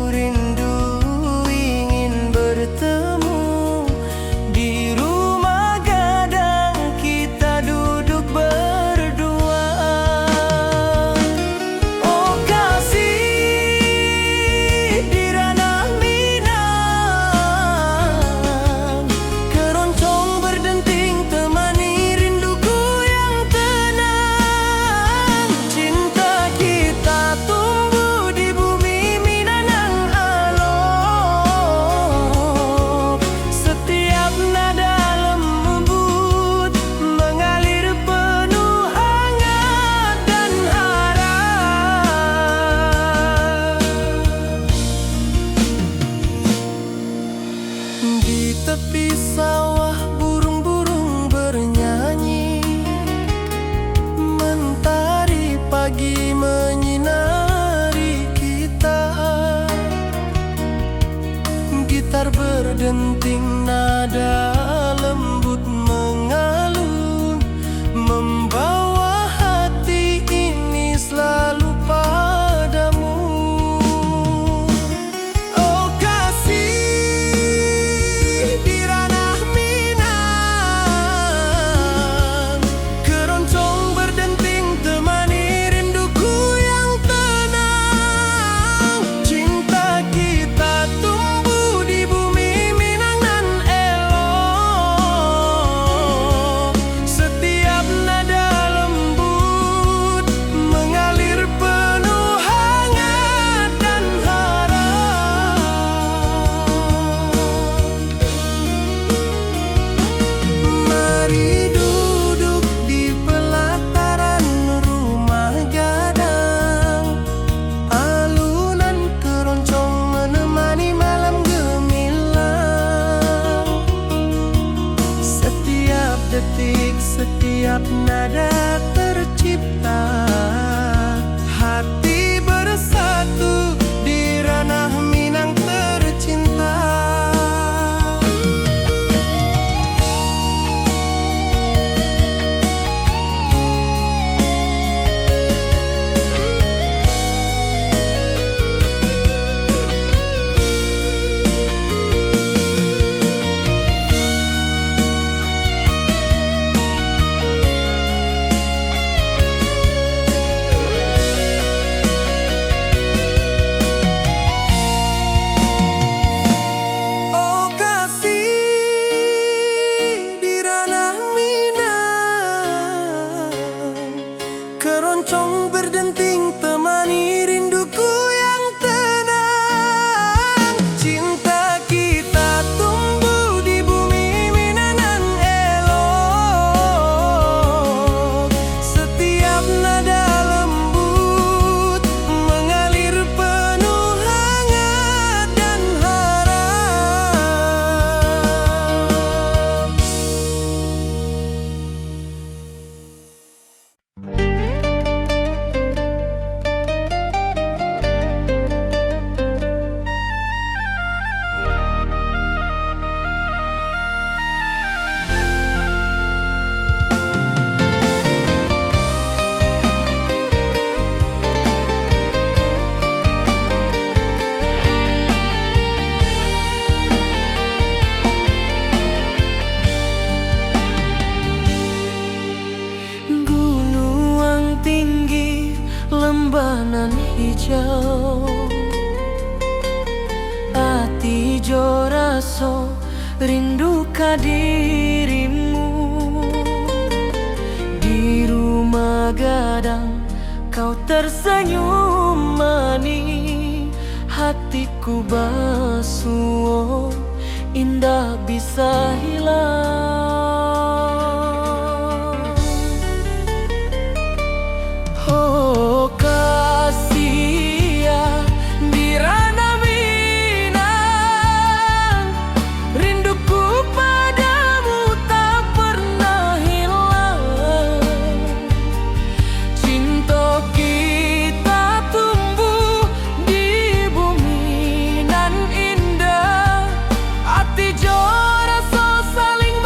rindu ingin bertemu di rumah gadang kita duduk berdua. Oh kasih di ranah Minang, keroncong berdenting temani rinduku yang tenang. Cinta kita tumbuh di bumi Minang alok, setiap nada lembut mengalir penuh hangat dan harap. Di tepi sawah burung-burung bernyanyi, mentari pagi menyinari kita. Gitar berdenting nada lembut mengalun, membawa hati ini selalu padamu. Oh kasih di ranah Minang, keroncong berdenting temani rinduku yang tenang. Cinta kita tumbuh di bumi Minang nan elok, setiap nada lembut mengalir penuh hangat dan harap. Mari duduk di pelataran rumah gadang, alunan keroncong menemani malam gemilang. Setiap detik, setiap nada tercipta, hati bersatu di ranah Minang tercinta. Oh kasih di ranah Minang, keroncong berdenting temani rinduku yang tenang. Cinta kita tumbuh di bumi Minang nan elok, setiap nada lembut mengalir penuh hangat dan harap. Gunung tinggi, lembah nan hijau, hati jo raso rindu ka dirimu. Di rumah gadang kau tersenyum manis, hatiku basuh indah bisa hilang. Oh kasih ya di ranah Minang, rinduku padamu tak pernah hilang. Cinta kita tumbuh di bumi nan indah, hati jo rasa saling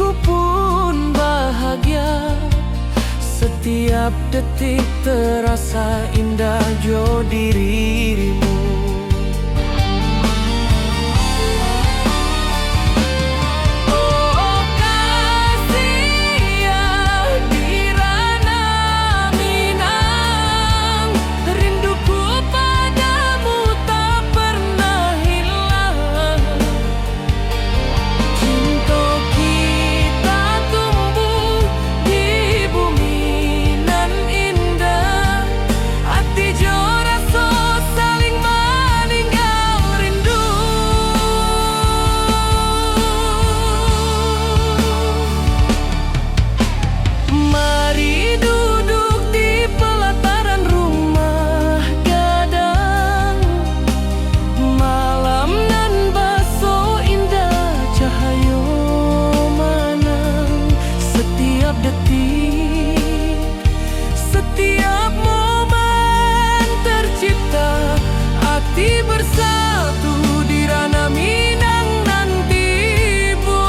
hatiku pun bahagia. Setiap detik terasa indah jo dirimu. Oh kasih ya Dirana Minang, rinduku padamu tak pernah hilang. Cinta kita tumbuh di bumi nan indah, hati jo rasa saling meninggal rindu. Mari duduk di pelataran rumah gadang, malam nan baso indah cahayo manang. Setiap detik, setiap momen tercipta, hati bersatu di Rana Minang nan tibo.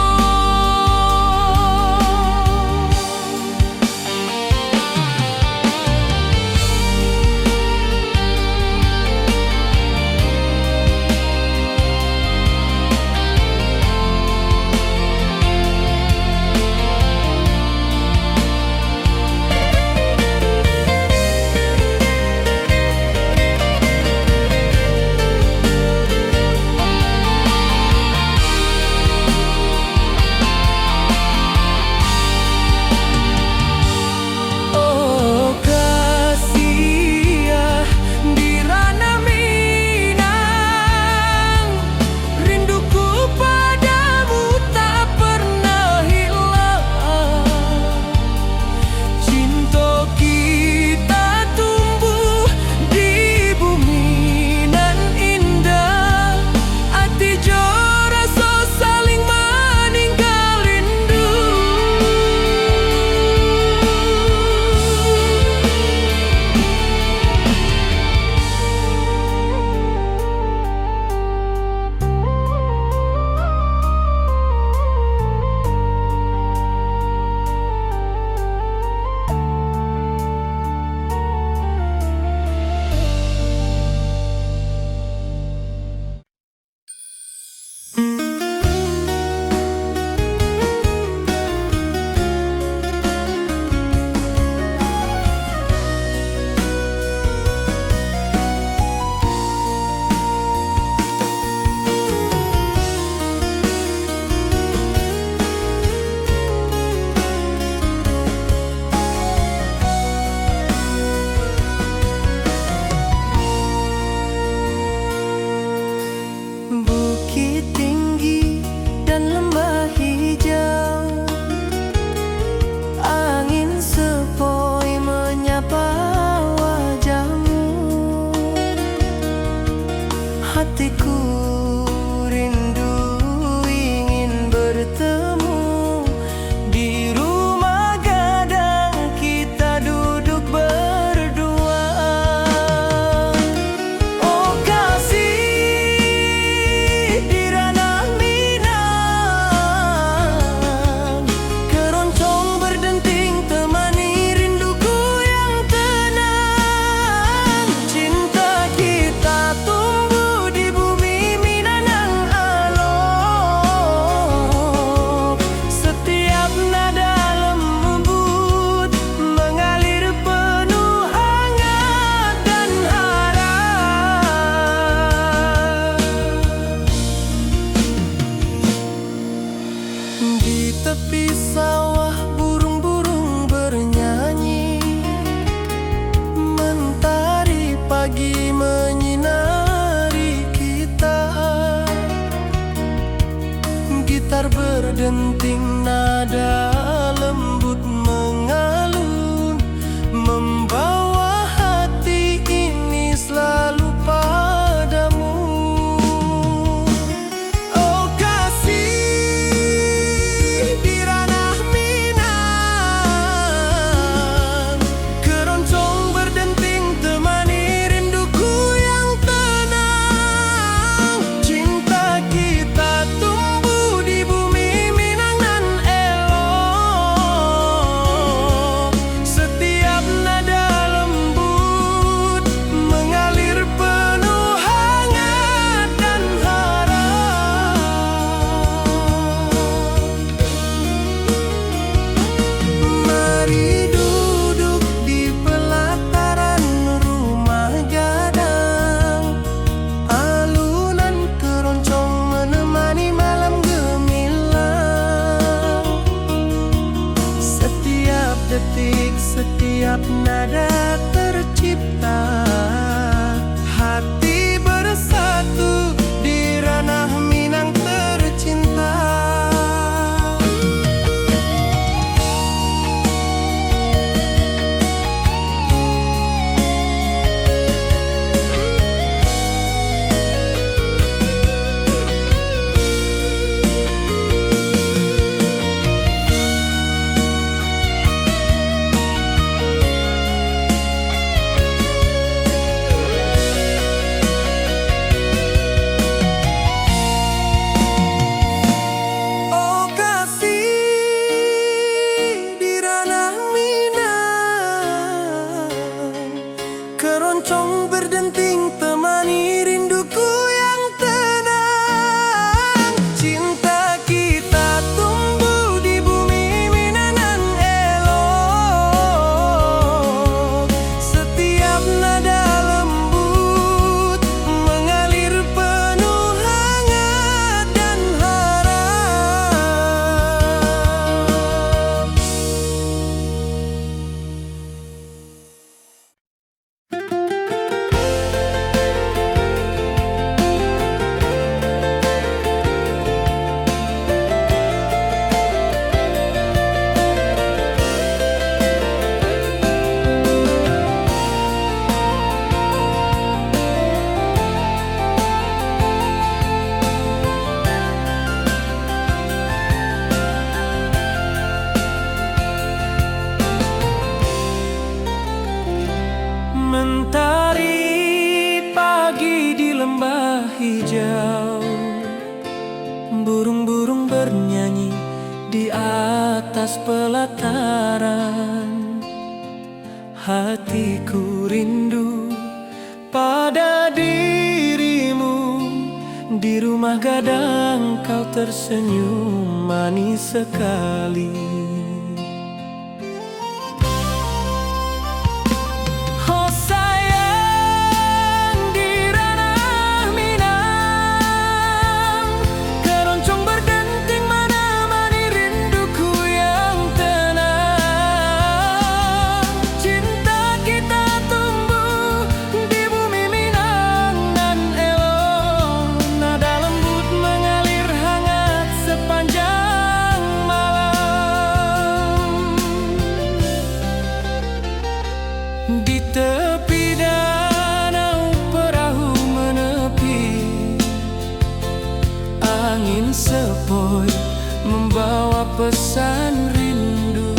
Oh kasih ya Dirana Minang, rinduku padamu tak pernah hilang. Cinta kita tumbuh di bumi nan indah, hati jo rasa saling meninggal rindu. Bukit tinggi dan lembah hijau, angin sepoi menyapa wajahmu. Hatiku rindu ingin bertemu di rumah gadang, kita duduk berdua. Oh kasih Dirana Minang, keroncong berdenting temani rinduku yang tenang. Cinta kita tumbuh di bumi Minang alok, setiap nada lembut mengalir penuh hangat dan harap. Di tepi sawah burung-burung bernyanyi, mentari pagi menyinari kita. Gitar berdenting nada lembut mengalun, membawa hati ini selalu padamu. Oh kasih Dirana Minang, keroncong berdenting temani rinduku yang tenang. Cinta kita tumbuh di bumi Minang nan elok. setiap nada tercipta. Hati bersatu di ranah Minang tercinta. Keroncong berdenting temani rinduku yang tenang. Cinta kita tumbuh di bumi Minang elok. Setiap nada lembut mengalir penuh hangat dan harap. Mentari pagi di lembah hijau, burung-burung bernyanyi di atas pelataran. Hatiku rindu pada dirimu, di rumah gadang kau tersenyum manis sekali. Di tepi danau perahu menepi, angin sepoi membawa pesan rindu.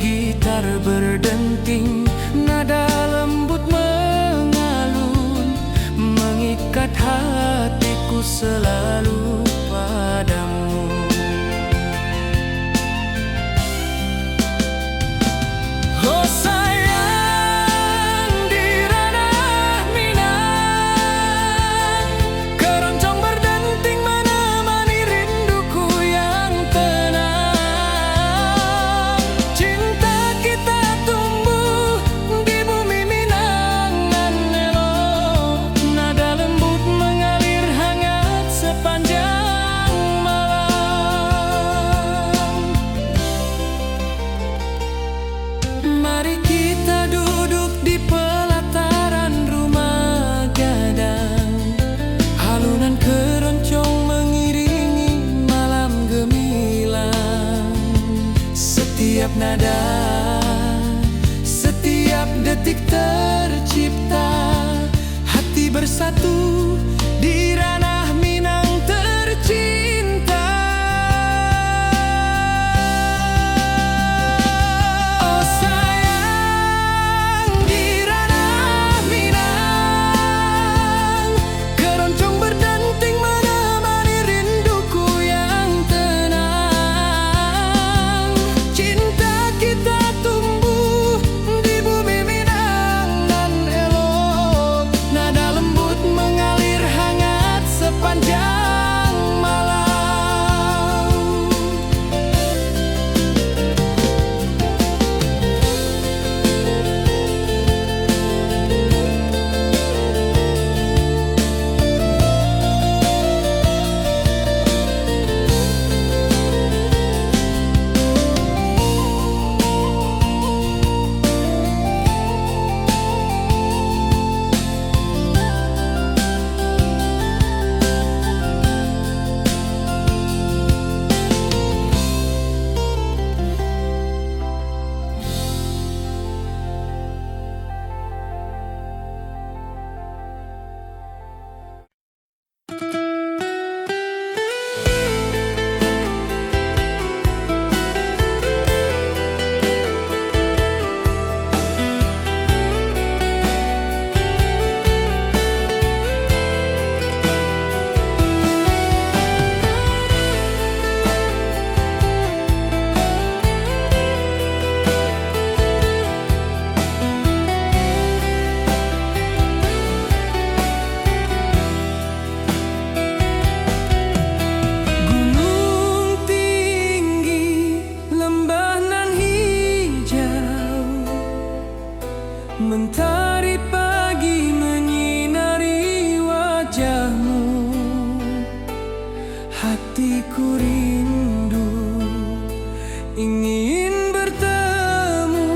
Gitar berdenting, nada lembut mengalun, mengikat hatiku selalu padamu. Oh sayang, di ranah Minang, keroncong berdenting menemani rinduku yang tenang. Cinta kita tumbuh di bumi Minang nan elok, nada lembut mengalir hangat sepanjang malam. Mari kita duduk di pelataran rumah gadang, alunan keroncong mengiringi malam gemilang. Setiap nada, setiap detik tercipta, hati bersatu di ranah Minang tercinta. Oh sayang, di ranah Minang, keroncong berdenting menemani rinduku yang tenang. Cinta kita tumbuh di bumi Minang nan elok, nada lembut mengalir Hatiku rindu ingin bertemu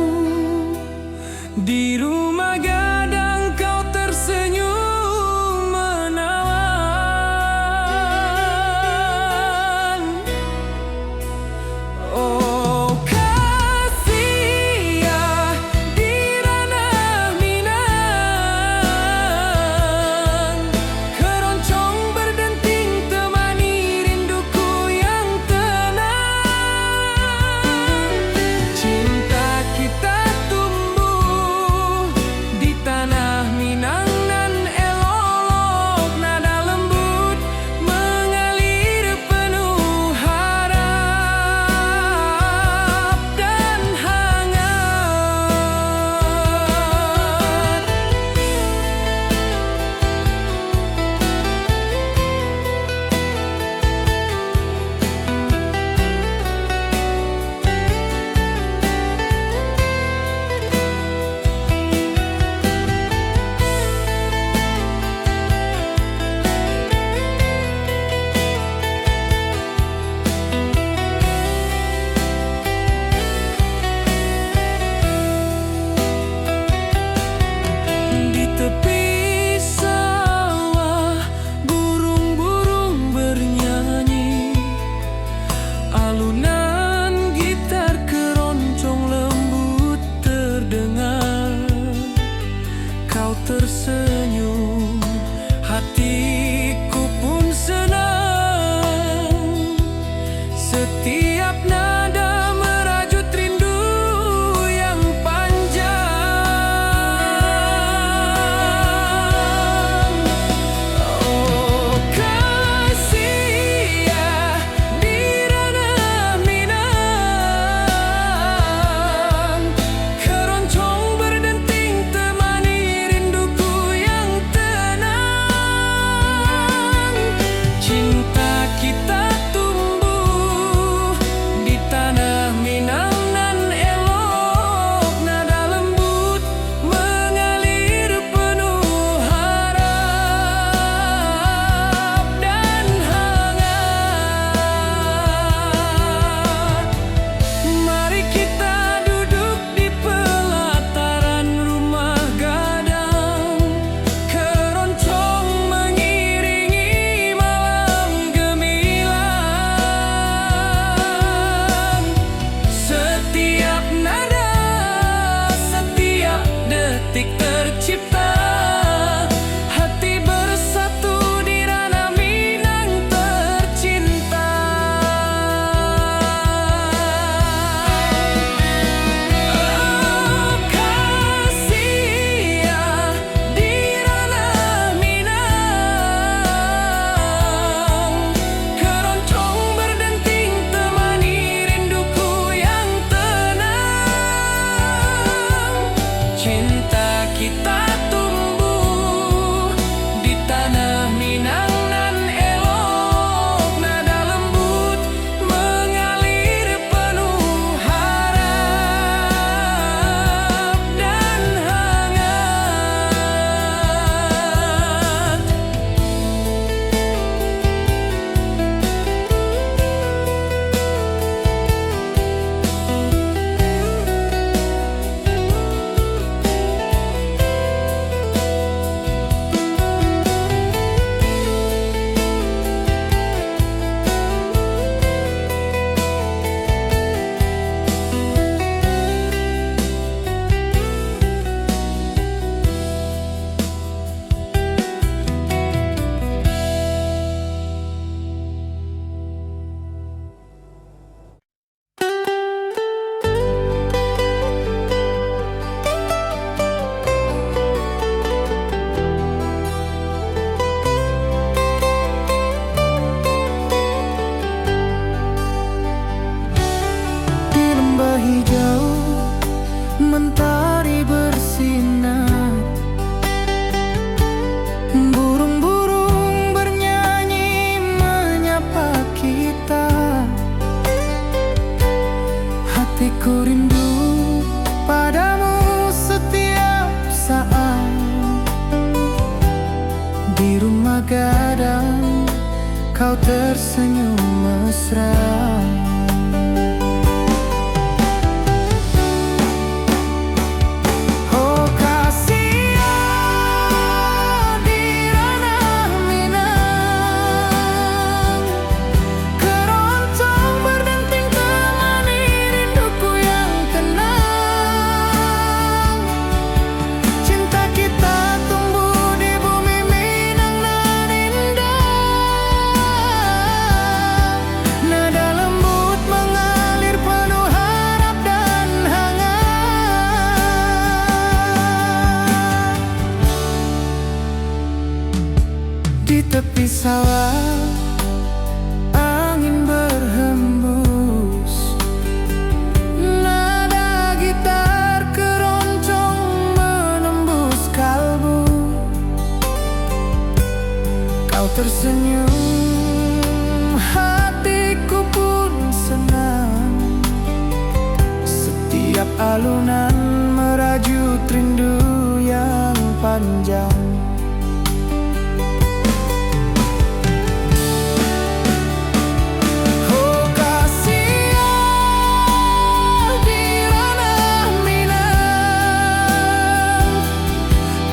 di rumah gadang, kau tersenyum menawan. Oh kasih ya di ranah Minang, keroncong berdenting temani rinduku yang tenang. tersenyum mesra. Oh kasihan di ranah Minang, keroncong berdenting temani rinduku yang tenang. Cinta kita tumbuh di bumi Minang nan indah. Nada lembut mengalir penuh harap dan hangat. Di tepi sawah angin berhembus, nada gitar keroncong menembus kalbu. Kau tersenyum, hatiku pun senang. Setiap alunan merajut rindu yang panjang. Oh kasihan di ranah Minang,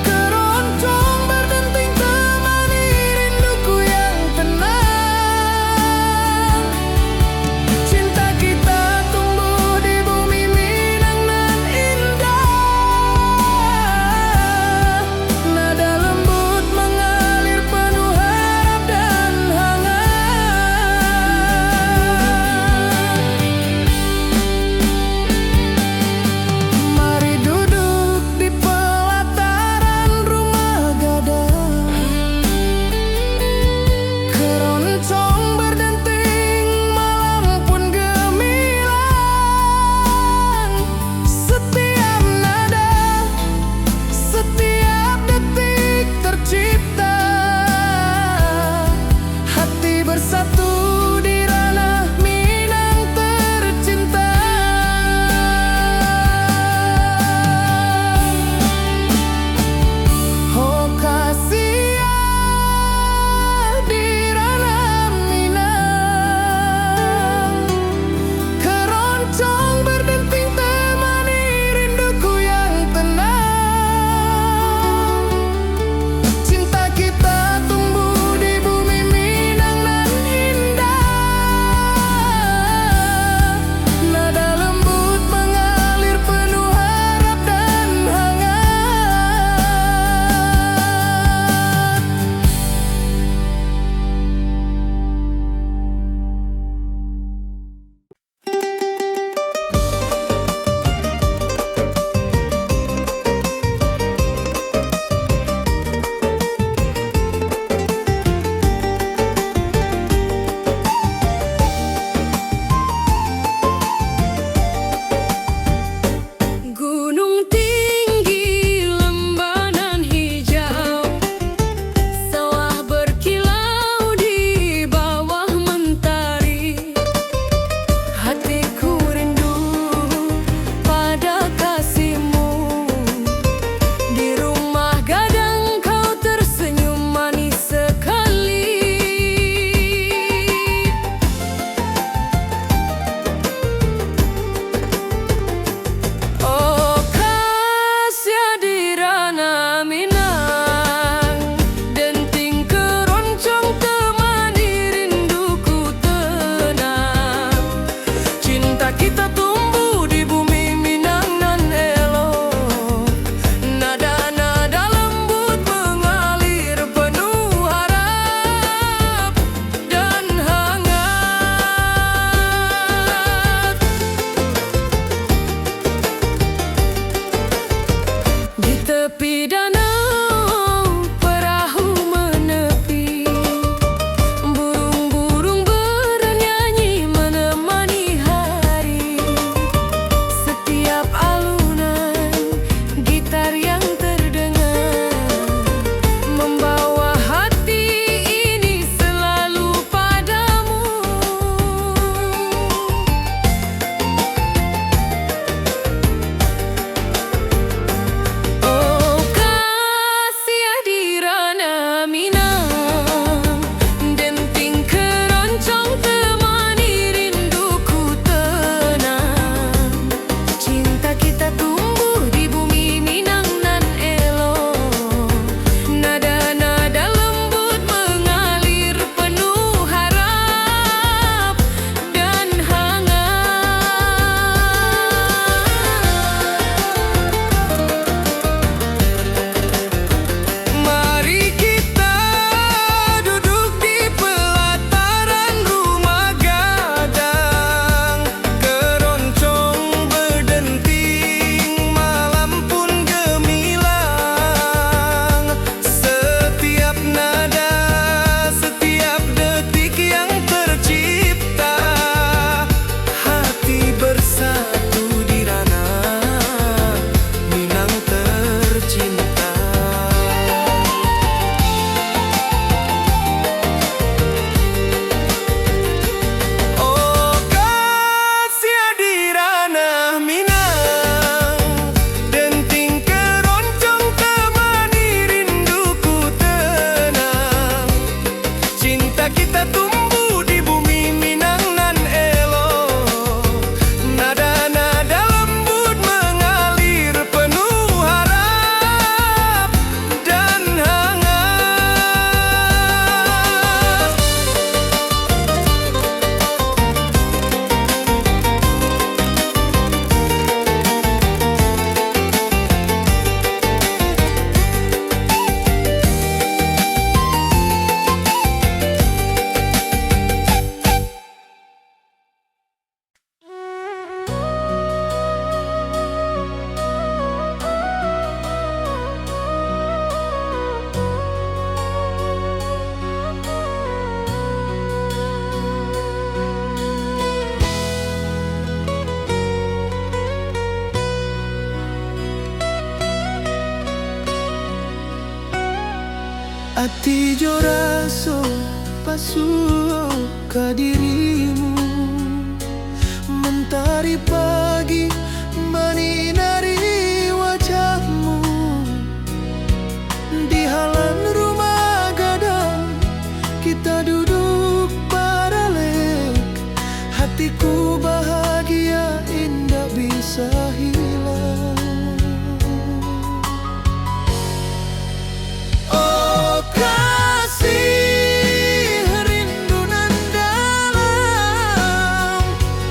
keroncong berdenting temani rinduku yang tenang. Cinta kita tumbuh di bumi Minang nan indah. Nada Ati jo raso pasuka dirimu, mentari pagi menyinari wajahmu. Di halaman rumah gadang kita duduk baralek, hatiku bahagia indah bisa hilang. Oh kasih, rindu nan dalam,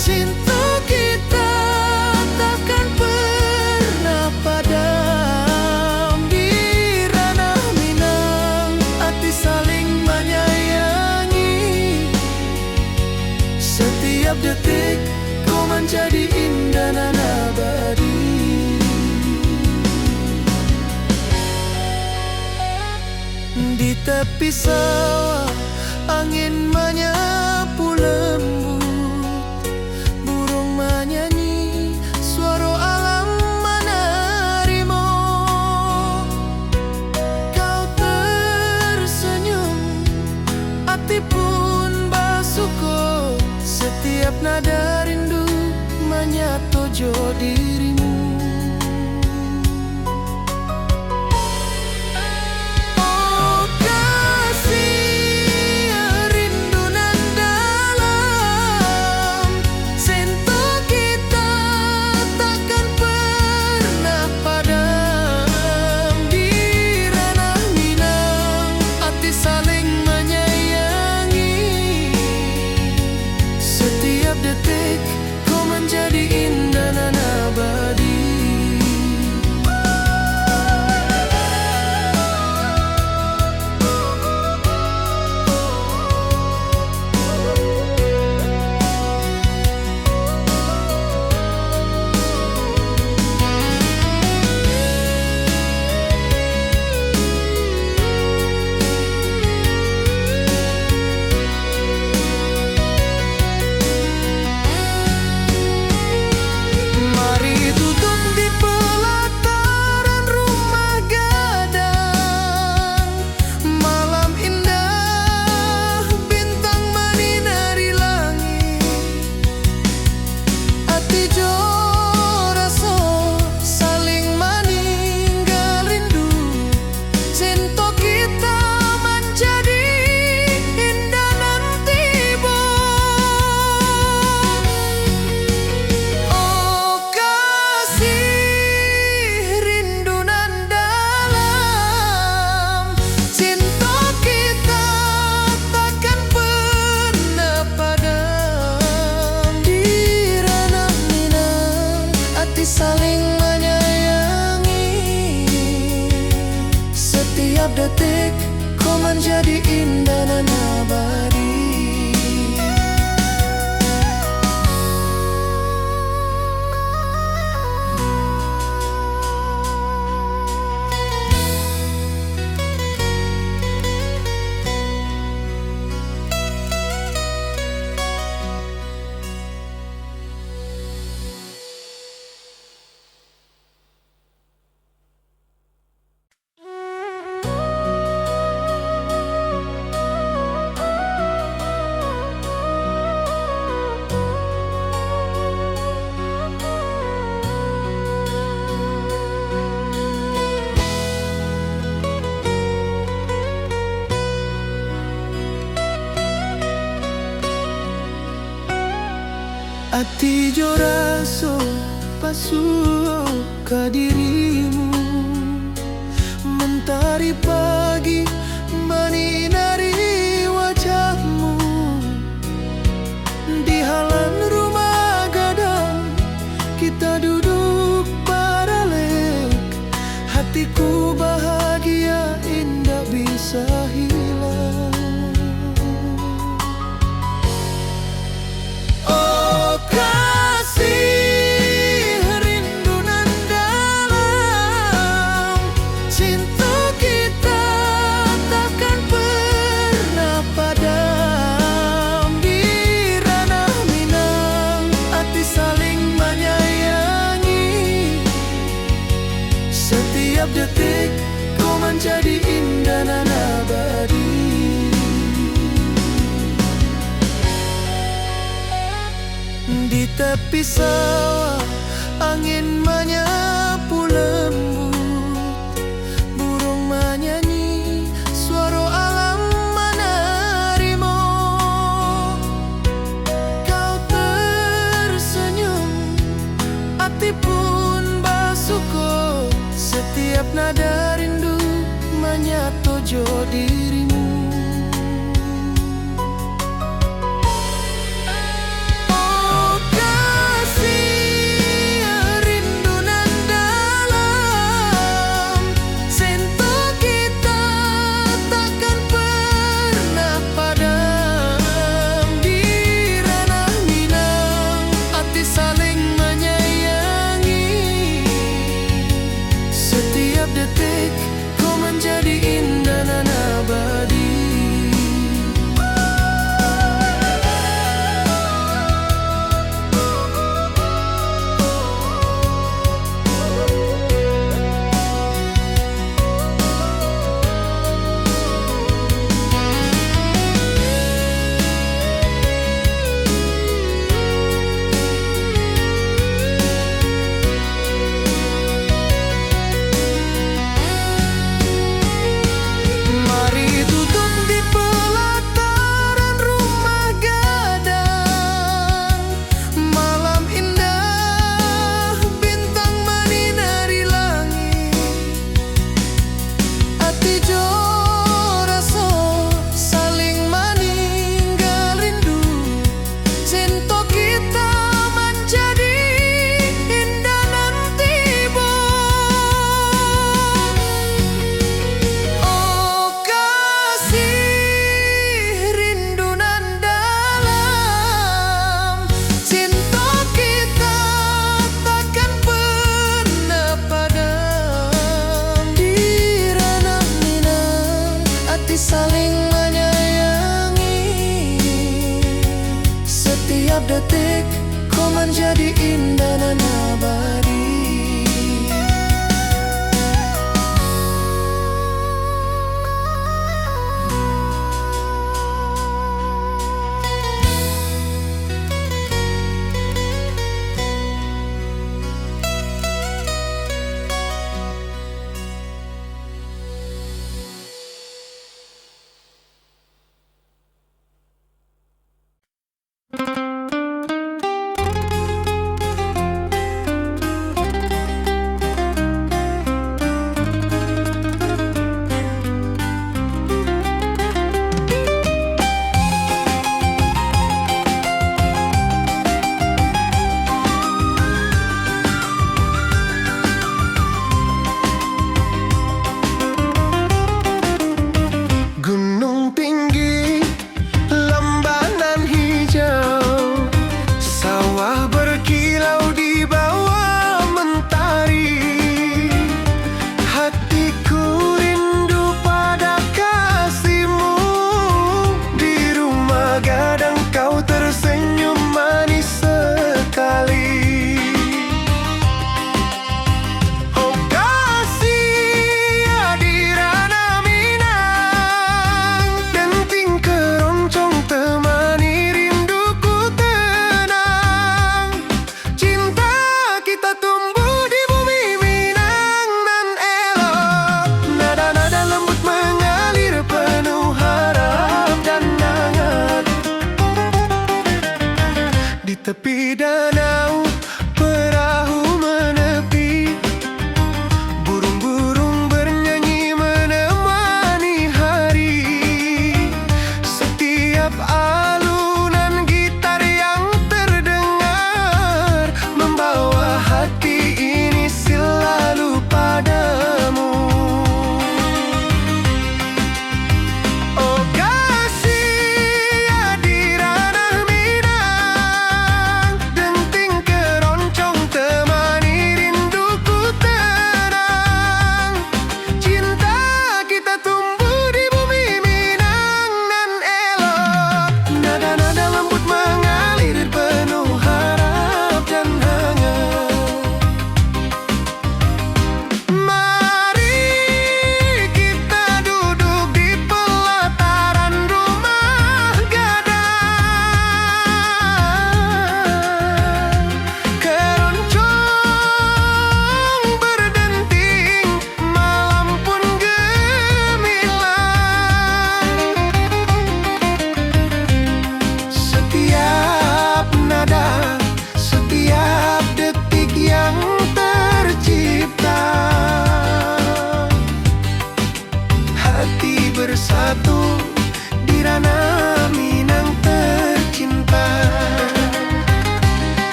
cinta kita takkan pernah padam. Di ranah Minang hati saling menyayangi, setiap detik kau menjadi indah dan abadi. Di tepi sawah angin menyapu lembut, burung menyanyi, suara alam menerimu. Kau tersenyum, hati pun bersyukur, setiap nada rindu menyatu jo dirimu. Saling menyayangi, setiap detik kau menjadi indah dan abadi. Ati jo raso pasuka dirimu, mentari pagi menyinari wajahmu. Di halaman rumah gadang kita duduk baralek, hatiku bahagia indah bisa hilang. Rindu nan dalam, cinta kita Di tepi sawah angin menyapu lembut, burung menyanyi, suara alam menerimu. Kau tersenyum, hati pun bersyukur, setiap nada rindu menyatu dirimu. Saling menyayangi, setiap detik kau menjadi indah dan abadi. Tepi danau perahu menepi, burung-burung bernyanyi menemani hari. Setiap alunan gitar yang terdengar membawa hati ini selalu padamu. Oh kasih di ranah Minang, denting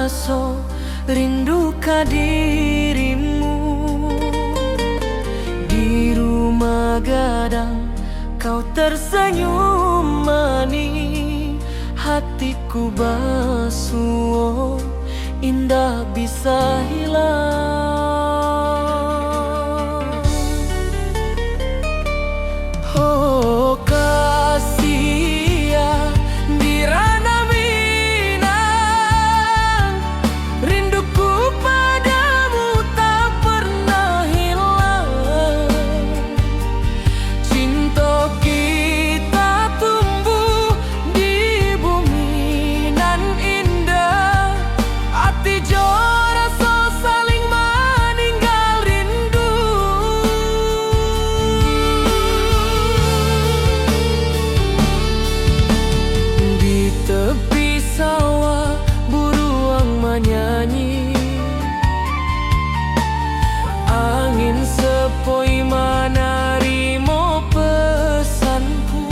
baso, rindu ka dirimu. Di rumah gadang kau tersenyum manis, hatiku basuh, indah bisa hilang. Oh kasih ya di ranah Minang, rinduku padamu tak pernah hilang. Cinta kita tumbuh di bumi nan indah, hati jora so saling meninggal rindu. Di tepi sawah buruang menyanyi, angin sepoi menerima pesanku.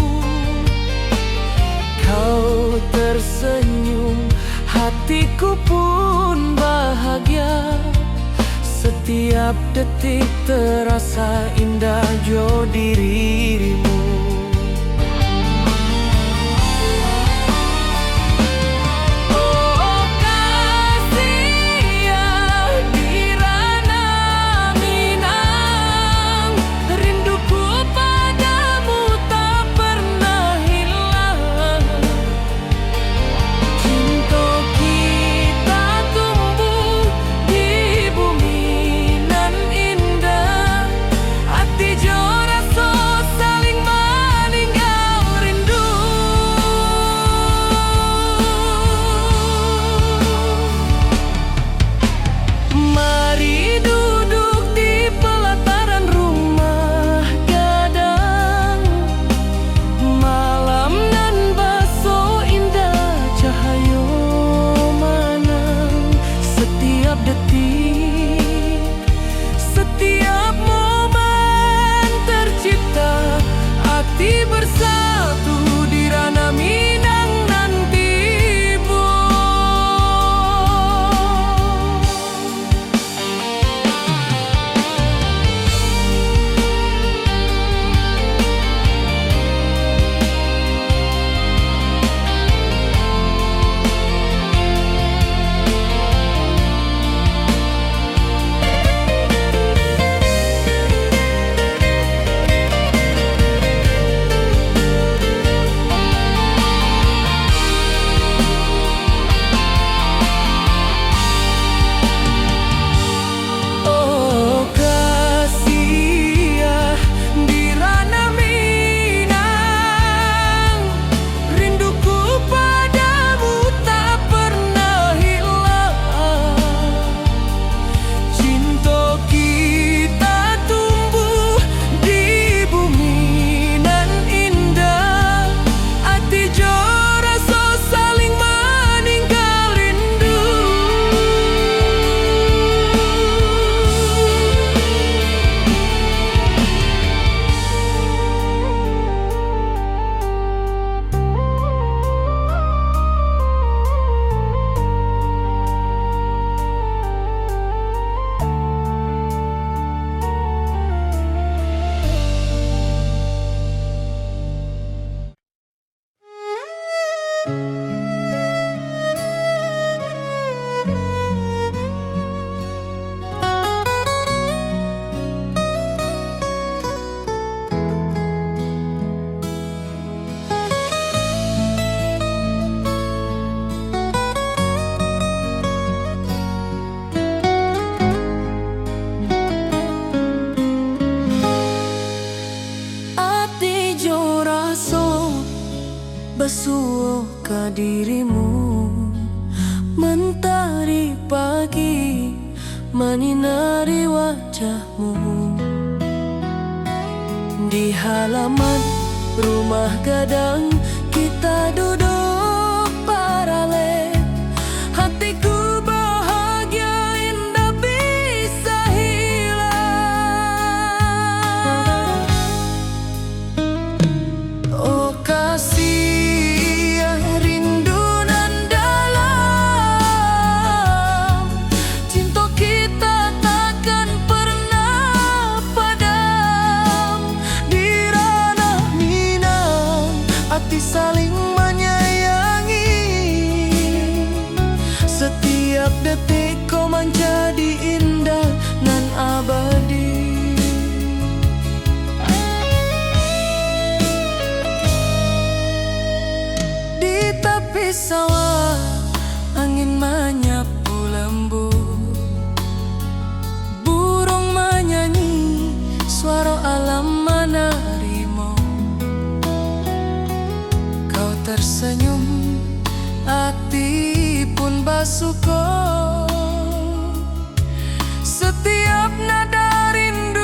Kau tersenyum, hatiku pun bahagia. Setiap detik terasa indah jo dirimu. Oh kasih ya di ranah Minang, rinduku padamu tak pernah hilang. Cinta kita tumbuh di bumi nan indah, hati jora so saling meninggal rindu. Mari duduk di pelataran rumah gadang, malam nan baso indah cahaya manang. Setiap detik, setiap momen tercipta, hati bersatu di ranah Minang nan tiba. Oh kasih ya di ranah Minang, rinduku padamu tak pernah hilang. Cinta kita tumbuh di bumi nan indah, hati jora so saling meninggal rindu. Hati jora so basuh ka dirimu. Mentari pagi menyinari wajahmu. Di halaman rumah gadang kita duduk paralel, hatiku bahagia indah bisa hilang. Oh kasih rindu nan dalam, tepi sawah, angin menyapu lembut, burung menyanyi, suara alam menerimu. Kau tersenyum, hati pun bersyukur. Setiap nada rindu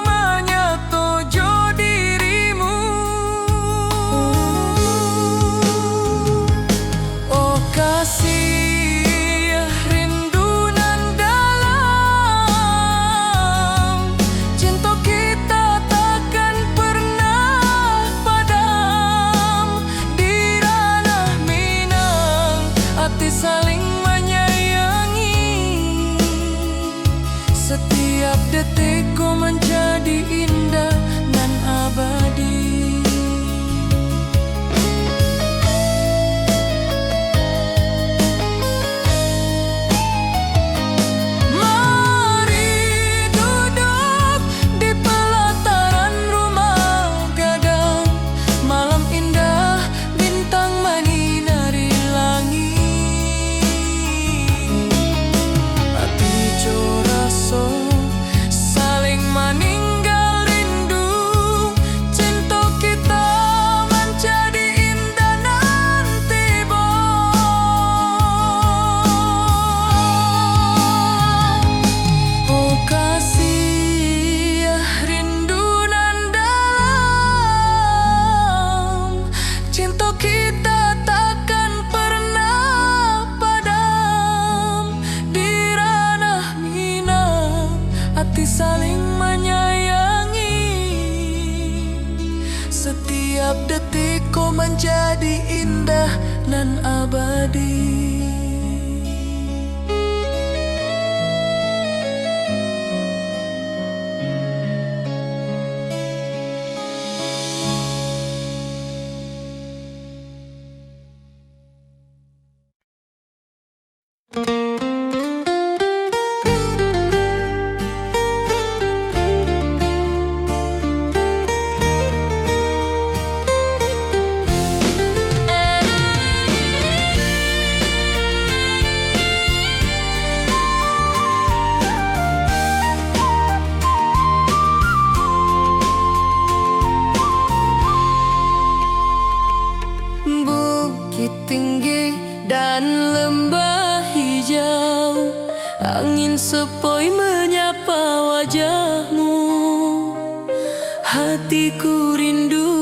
menyatu dirimu. Oh kasih, rindu nan dalam, cinta kita takkan pernah padam. Di ranah Minang, hati saling menyayangi. Setiap detikku menjadi indah dan abadi. Mari duduk di pelataran rumah gadang, malam indah bintang menyinari langit. Hati joraso saling meninggal rindu, cinta kita menjadi indah nanti oh kasih, rindu nan dalam, cinta kita takkan pernah padam. Di ranah Minang, hati saling menyayangi. Setiap detikku menjadi indah dan abadi. Bukit tinggi dan lembah hijau, angin sepoi menyapa wajahmu. Hatiku rindu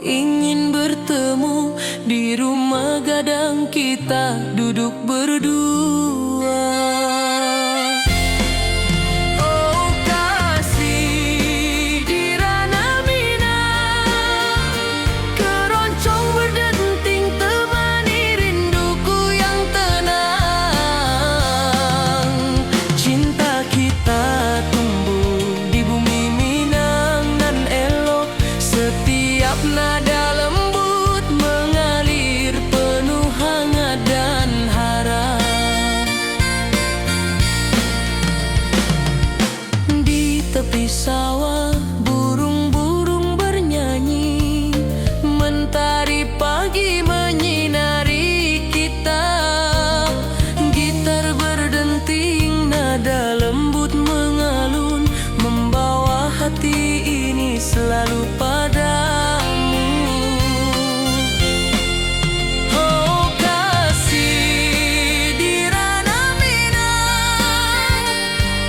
ingin bertemu di rumah gadang, kita duduk berdua. Oh kasih, di ranah Minang, keroncong berdenting temani rinduku yang tenang. Cinta kita tumbuh di bumi Minang nan elok, setiap nada lembut mengalir penuh hangat dan harap. Di tepi sawah burung-burung bernyanyi, mentari pagi menyinari kita. Gitar berdenting, nada lembut mengalun, membawa hati ini selalu padamu. Oh kasih, di ranah Minang,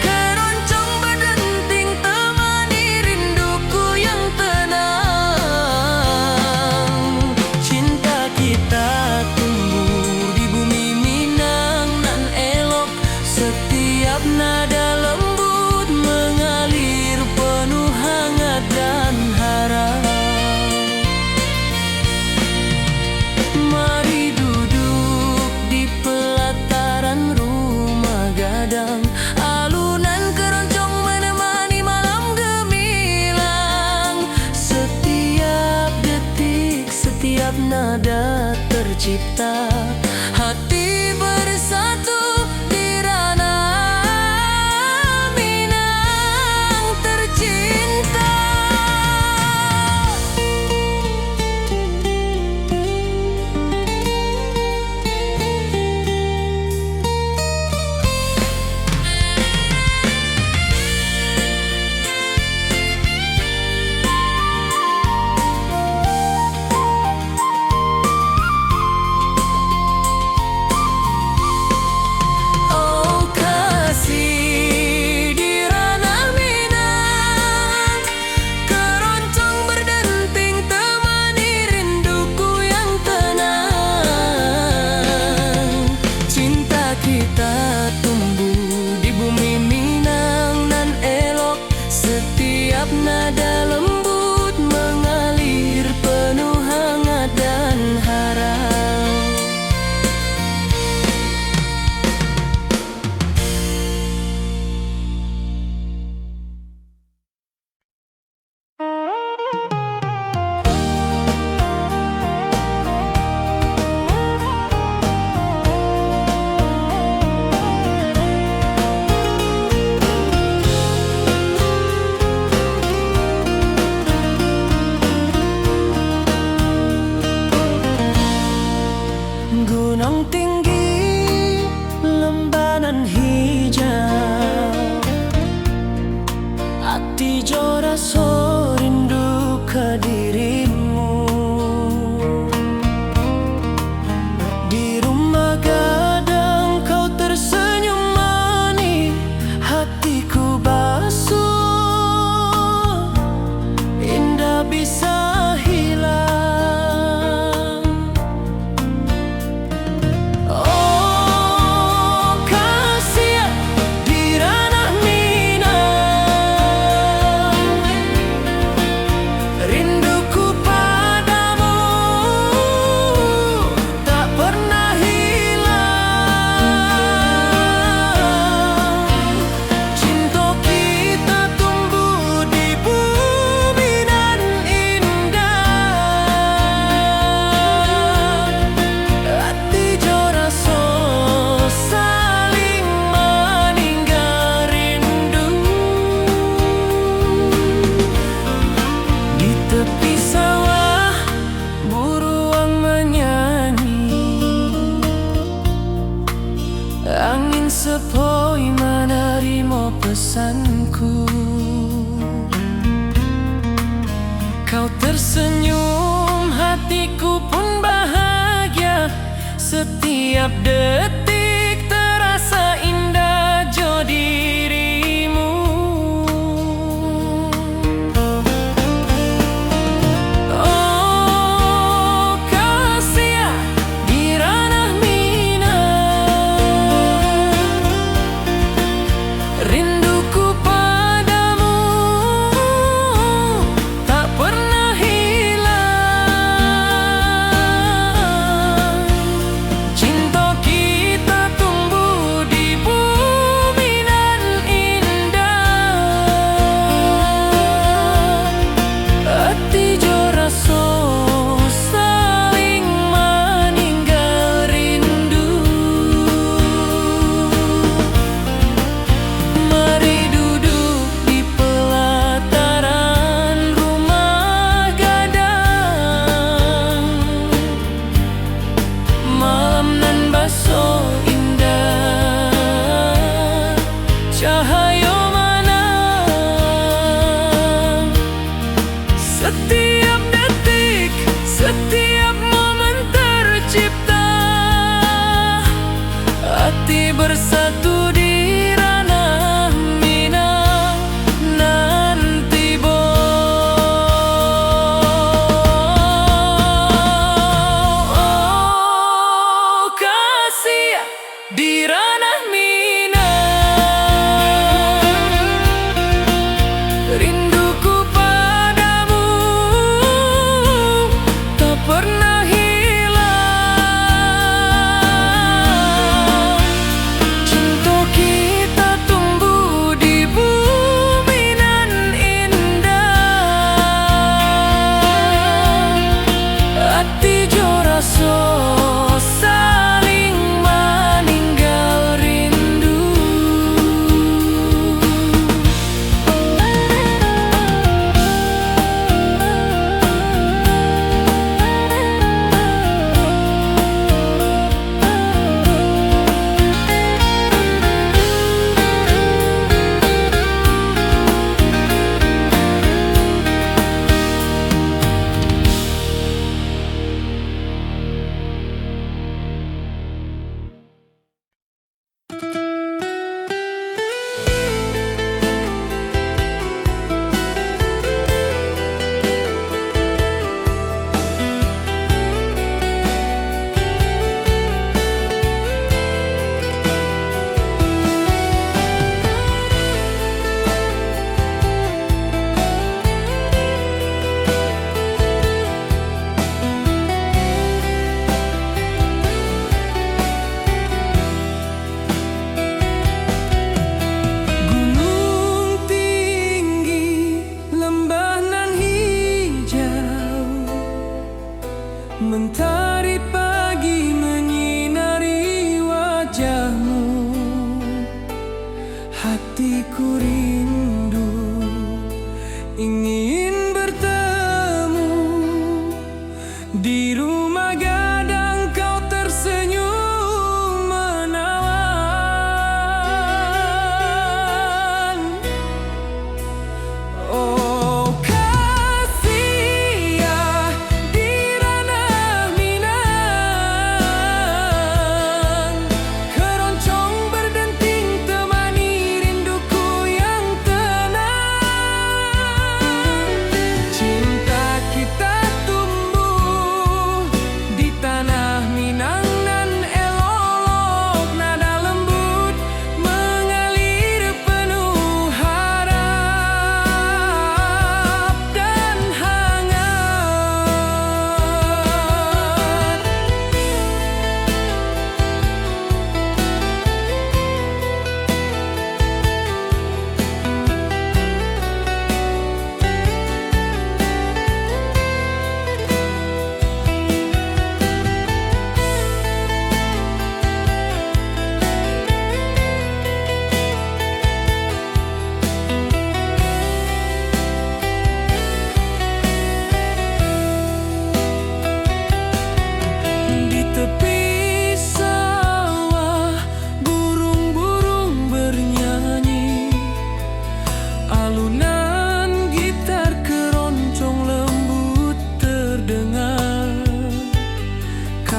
keroncong berdenting temani rinduku yang tenang. Cinta kita tumbuh di bumi Minang nan elok, setiap nada lembut mengalir penuh hangat dan harap. Mari duduk di pelataran rumah gadang, alunan keroncong menemani malam gemilang. Setiap detik, setiap nada tercipta, hati bersatu di ranah Minang tercinta. Gunung tinggi, lembanan hijau, hati jo rasa rindu ke dirimu. Di rumah gadang kau tersenyum manis, hatiku basuh, indah bisa hilang. Oh kasih di ranah Minang, rinduku padamu tak pernah hilang. Cinta kita tumbuh di bumi dan indah, hati jo rasa saling meninggal rindu. Di tepi sawah buruang menyanyi, angin sepoi menerima pesanku. Kau tersenyum, hatiku pun bahagia. Setiap detik terasa indah jo dirimu. Oh kasih di ranah Minang, rinduku padamu tak pernah hilang. Cinta kita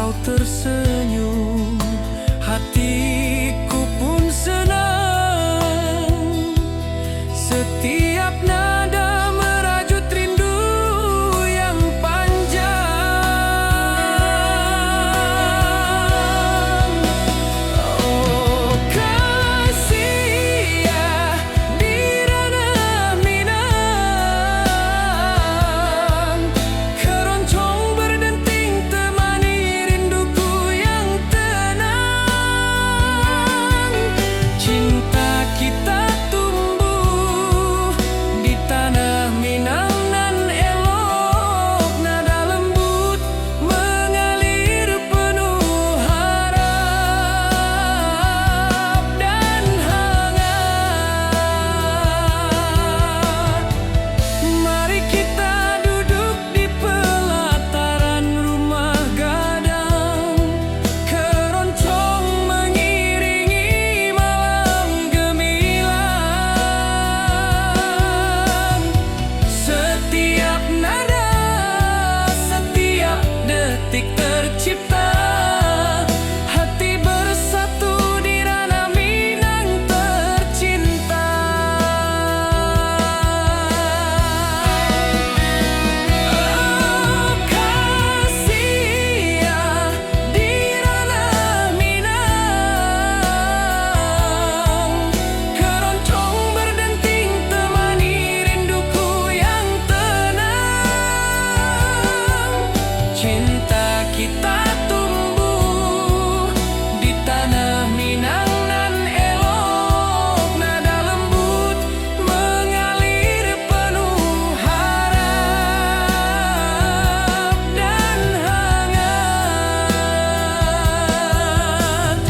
kau tersenyum, hatiku pun senang. Setiap nada merajut rindu yang panjang. Oh kasih ya di ranah Minang, keroncong berdenting temani rinduku yang tenang. Cinta kita tumbuh di tanah Minang nan elok, nada lembut mengalir penuh harap dan hangat. Mari kita duduk di pelataran rumah gadang, keroncong mengiringi malam gemilang. Setiap nada, setiap detik tercipta, hati bersatu di ranah Minang tercinta. Oh kasih ya di ranah Minang, keroncong berdenting temani rinduku yang tenang. Cinta kita tumbuh di tanah Minang nan elok, nada lembut mengalir penuh harap dan hangat.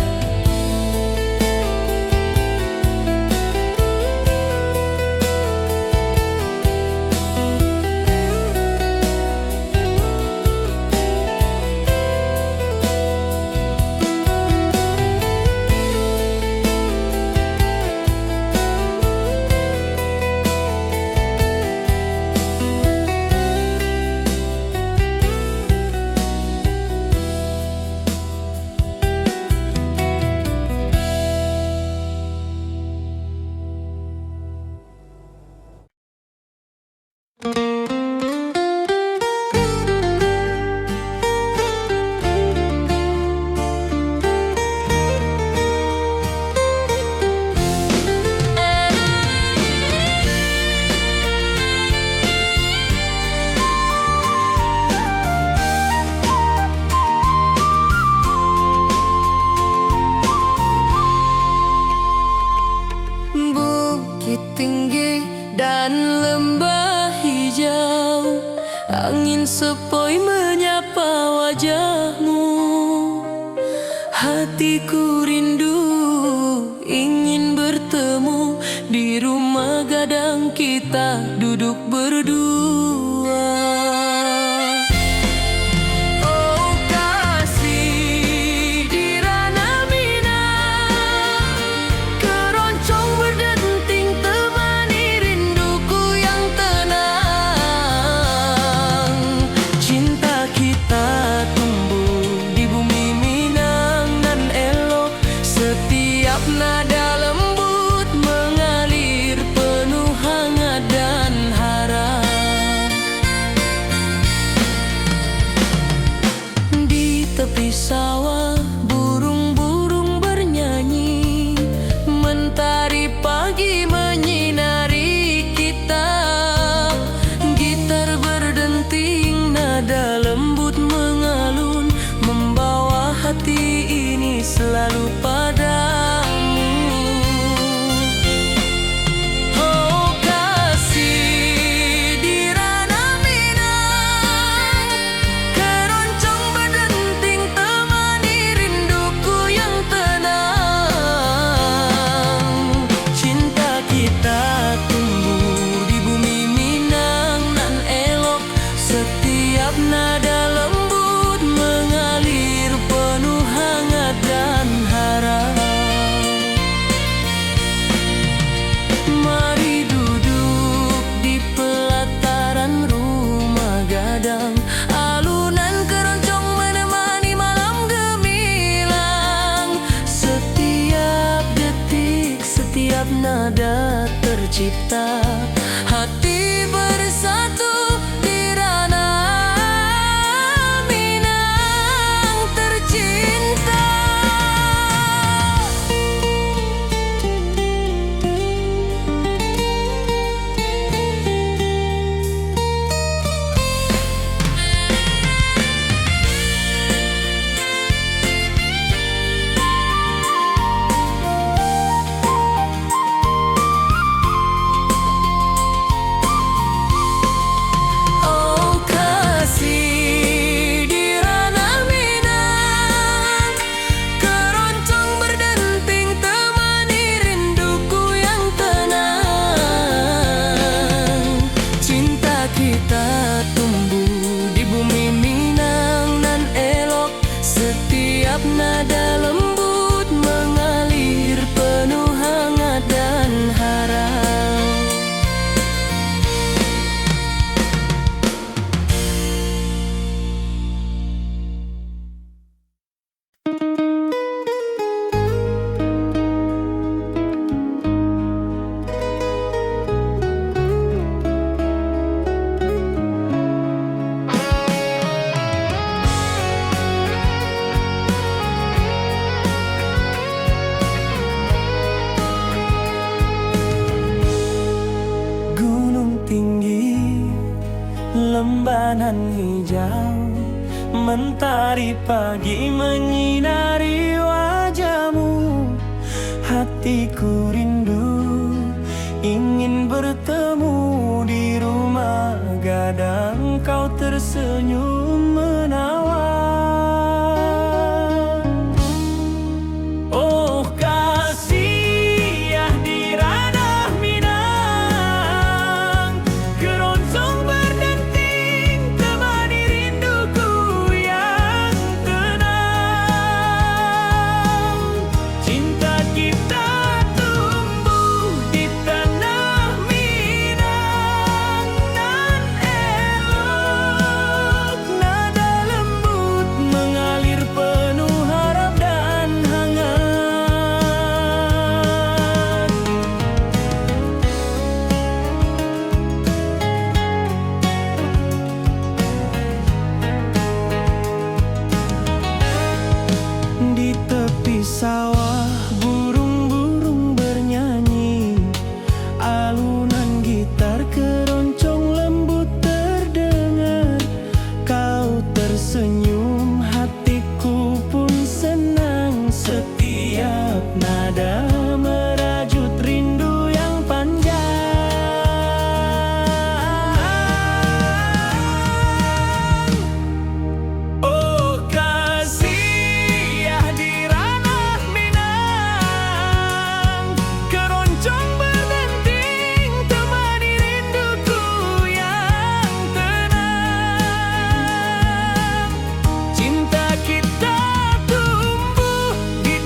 Bukit tinggi dan lembah hijau, angin sepoi menyapa wajahmu. Hatiku rindu ingin bertemu di rumah gadang, kita duduk berdua. Oh kasih di ranah Minang, keroncong berdenting temani rinduku yang tenang. Cinta kita tumbuh di bumi Minang nan elok, setiap nada lembut mengalir penuh hangat dan harap. Di tepi sawah burung-burung bernyanyi, mentari pagi menyinari kita. Gitar berdenting, nada lembut mengalun, membawa hati ini selalu padamu. Oh kasih di ranah Minang, keroncong berdenting temani rinduku yang tenang. Cinta kita tumbuh di bumi Minang nan elok, setiap nada lembut mengalir penuh hangat dan harap. tercipta, hati bersatu di ranah Minang tercinta. Nada lembut mengalir penuh hangat dan harap. Lembanan hijau, mentari pagi menyinari wajahmu. Hatiku rindu ingin bertemu di rumah gadang, kau tersenyum menawan. Oh kasih ya di ranah Minang, keroncong berdenting temani rinduku yang tenang. Cinta kita tumbuh di tanah Minang nan elok, nada lembut mengalir penuh harap dan hangat. Di tepi sawah burung-burung bernyanyi, alunan gitar keroncong lembut terdengar. Kau tersenyum, hatiku pun senang. Setiap nada merajut rindu yang panjang. Oh kasih ya di ranah Minang, keroncong berdenting temani rinduku yang tenang. Cinta kita tumbuh di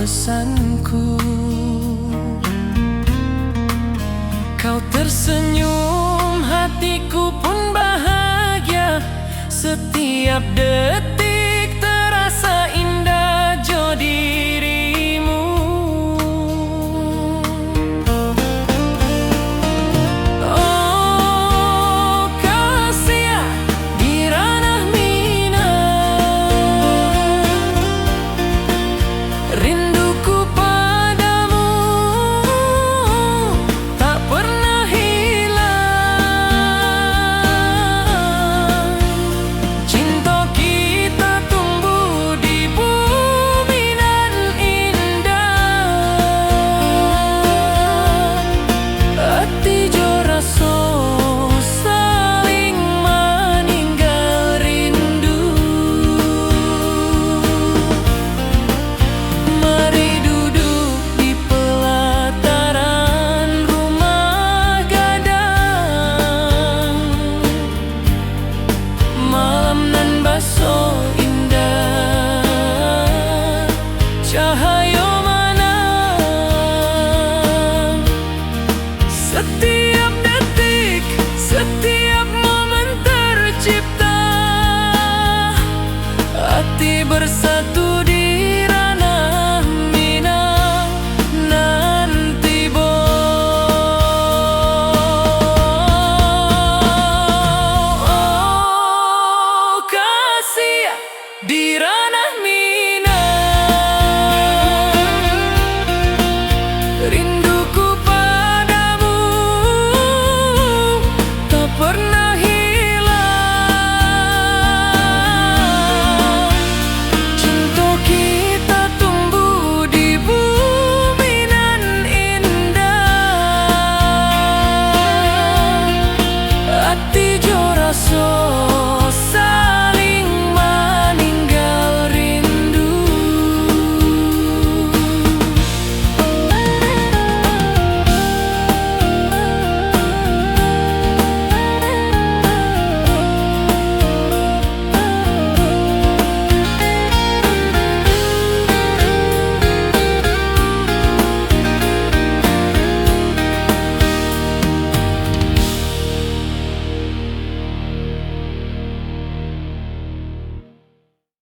pesanku. Kau tersenyum, hatiku pun bahagia setiap detik.